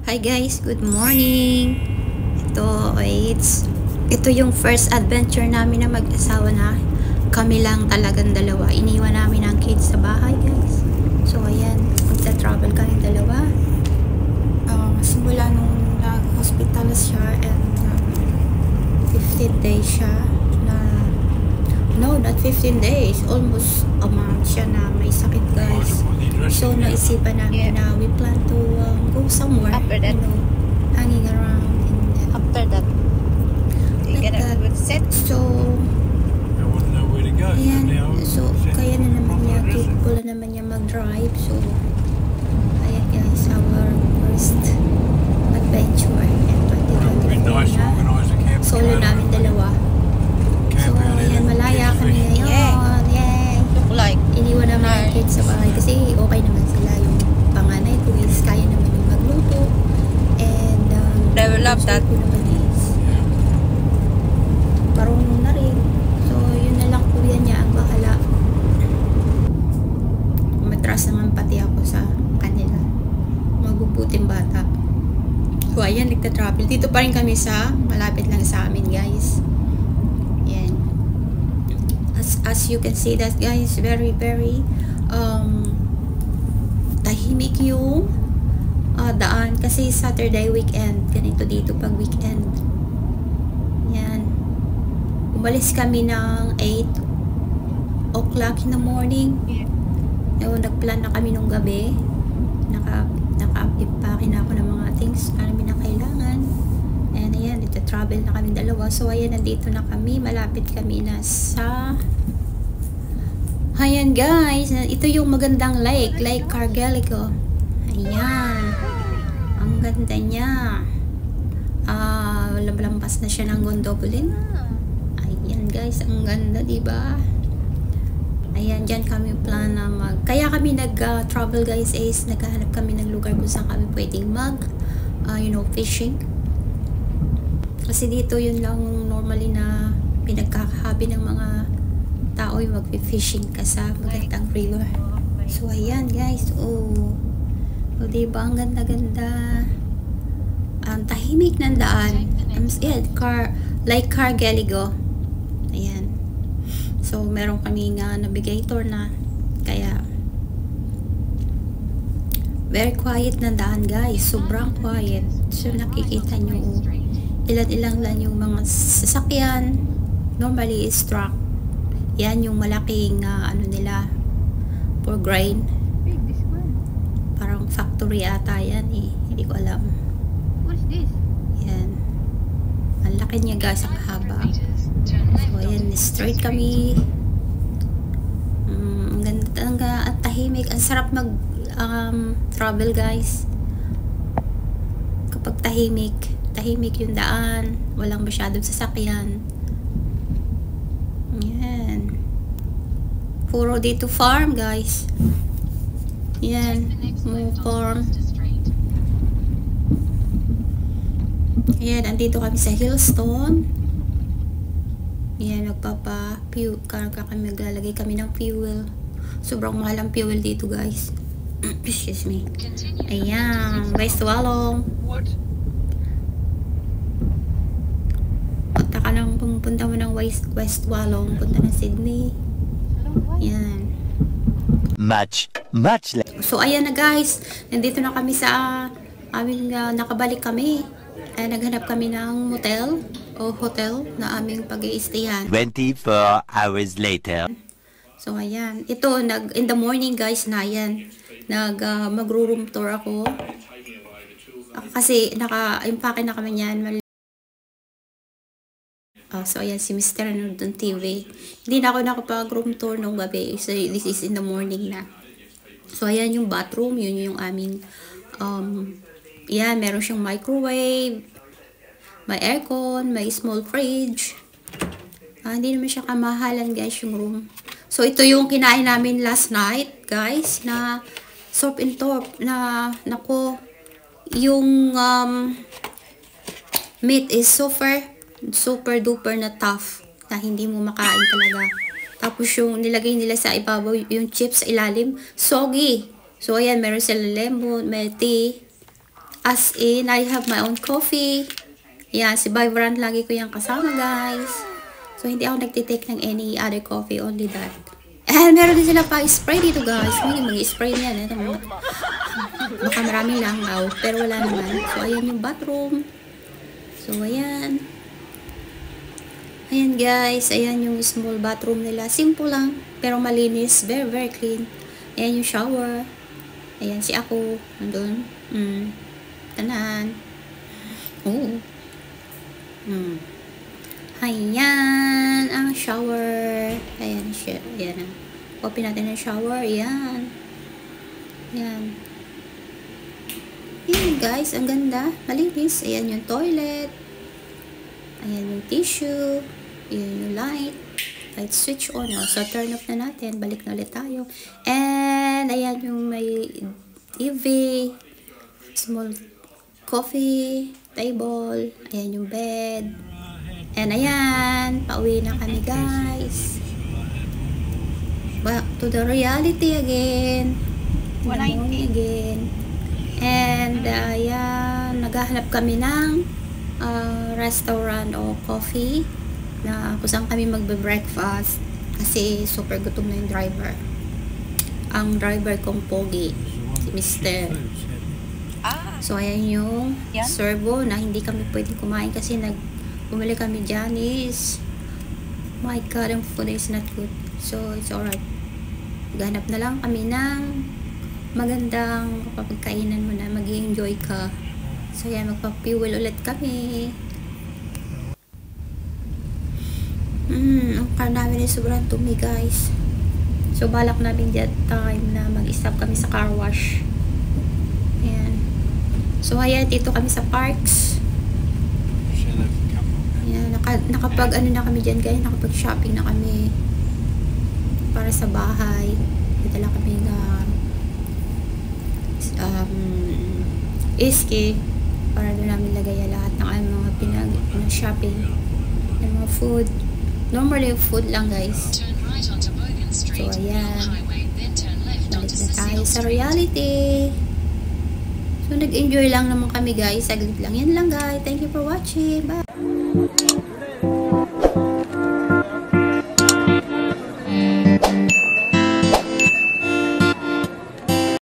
Hi guys, good morning. Ito yung first adventure namin na mag-asawa na. Kami lang talagang dalawa. Iniwan namin ang kids sa bahay, guys. So ayan, magta-travel kami dalawa. Simula nung nag-hospital siya and 15 days siya na not 15 days, almost a month siya na may sakit, guys. So naisipan namin na we plan to go somewhere, after that, hanging around after that you like gonna that. set. So ayan, so kaya na naman niya, capable na naman niya mag-drive. So ayan guys, our first adventure and 2024 na. Solo namin dalawa. So ayan, malaya kami ngayon. Yay! Look like Iniwan naman ang kids sa bahay kasi okay naman sila. Yung panganay ko is kaya naman yung magluto. And they will love that. ko naman is marunong na rin. So yun na lang, kuya niya ang bahala. Matras naman pati ako sa kanila. Mabubuting bata. So ayan, nagta-travel. Dito pa rin kami sa malapit lang sa amin, guys. Yan. As you can see that, guys, very tahimik yung daan kasi Saturday weekend. Ganito dito pag weekend. Yan. Umalis kami ng 8 o'clock in the morning. Nagplan na kami nung gabi. Naka-impake na ako ng mga things na namin na kailangan. And ayan, dito travel na kami dalawa. So ayan, nandito na kami. Malapit kami na sa... Ayan guys, ito yung magandang lake. Lake Cargelico. Ayan. Ang ganda niya. Lampas na siya ng Gondolin. Ayan guys, ang ganda, diba? Ayan, dyan kami plan na kaya kami nag-travel guys is naghahanap kami ng lugar kung saan kami pwedeng fishing. Kasi dito yun lang normally na pinagkakahabi ng mga tao yung mag-fishing ka sa magandang river. So ayan guys, diba ang ganda-ganda. Ang tahimik ng daan. Like Cargelico. Ayan. So meron kaming navigator na kaya very quiet na daan guys. Sobrang quiet. So nakikita nyo ilan-ilang lang yung mga sasakyan. Normally is truck. Yan yung malaking nila for grain. Parang factory ata yan eh. Hindi ko alam. What is this? Yan. Ang laki niya guys, ang haba. So ayan, straight kami. Ang ganda, at tahimik. Ang sarap mag travel guys. Kapag tahimik yung daan, walang masyadong sasakyan. Yan. Puro dito farm guys. Yan, more farm. Yan, andito kami sa Hillstone. Yan, karga kami, maglalagay kami ng fuel. Sobrang mahal ang fuel dito guys. Excuse me. Ayan, West Walong. Punta ka lang, pumunta mo ng West Walong, punta ng Sydney. Yan. Much So ayan na guys, nandito na kami sa aming nakabalik kami. Naghanap kami ng motel o hotel na aming pag-i-stayan. 24 hours later. So ayan, ito in the morning guys na yan. Magro-room tour ako. Kasi naka-impake na kami niyan. So ayan, si Mr. Nandun TV. Hindi na ako nakapag-room tour nung gabi. So this is in the morning na. So ayan yung bathroom, yun yung aming yan, meron siyang microwave, may aircon, may small fridge. Hindi naman siya kamahalan guys yung room. So ito yung kinain namin last night guys, na surf and turf na nako, yung meat is super duper na tough na hindi mo makain talaga. Tapos yung nilagay nila sa ibabaw, yung chips sa ilalim, soggy. So ayan, meron silang lemon, may tea, As in, I have my own coffee. Yan, si Vibrant lagi ko yung kasama, guys. So, hindi ako nagtitake ng any other coffee, only that. And meron din sila pa spray dito, guys. May mag-spray niyan. Baka maraming langaw, pero wala naman. So, ayan yung bathroom. So, ayan. Ayan, guys. Ayan yung small bathroom nila. Simple lang, pero malinis. Very, very clean. Ayan yung shower. Ayan si ako. Nandun. Tanan. Oh. Ayan ang shower. Ayan siya. Ayan. Open natin ang shower. Ayan. Ayan. Ayan, guys. Ang ganda. Malinis. Ayan yung toilet. Ayan yung tissue. Ayan yung light. Light switch on. So, turn off na natin. Balik na ulit tayo. And, ayan yung may TV. Small coffee table. Ayan yung bed. And, ayan. Pauwi na kami, guys. Back to the reality again. 190 again. And, ayan. Naghahanap kami ng restaurant o coffee na kung saan kami magbe-breakfast kasi super gutom na yung driver. Ang driver kong pogi, si Mr. So, ayan yung servo na hindi kami pwedeng kumain kasi bumili kami dyan is my God, ang food is not good. So, it's alright. Ganap na lang kami ng magandang pagkainan mo na mag-i-enjoy ka. So, yan, magpa-fuel ulit kami. Ang car namin ay sobrang tumi, guys. So, balak namin that time na mag-stop kami sa car wash. Ayan. So, ayan, dito kami sa parks. Ayan, nakapag-ano na kami dyan, guys. Nakapag-shopping na kami para sa bahay. Dala kami na iski para doon namin lagay lahat ng mga pinag-shopping ng mga food. Normally, food lang, guys. So, ayan. Balik na tayo sa reality. So, nag-enjoy lang naman kami, guys. Saglit lang. Yan lang, guys. Thank you for watching. Bye!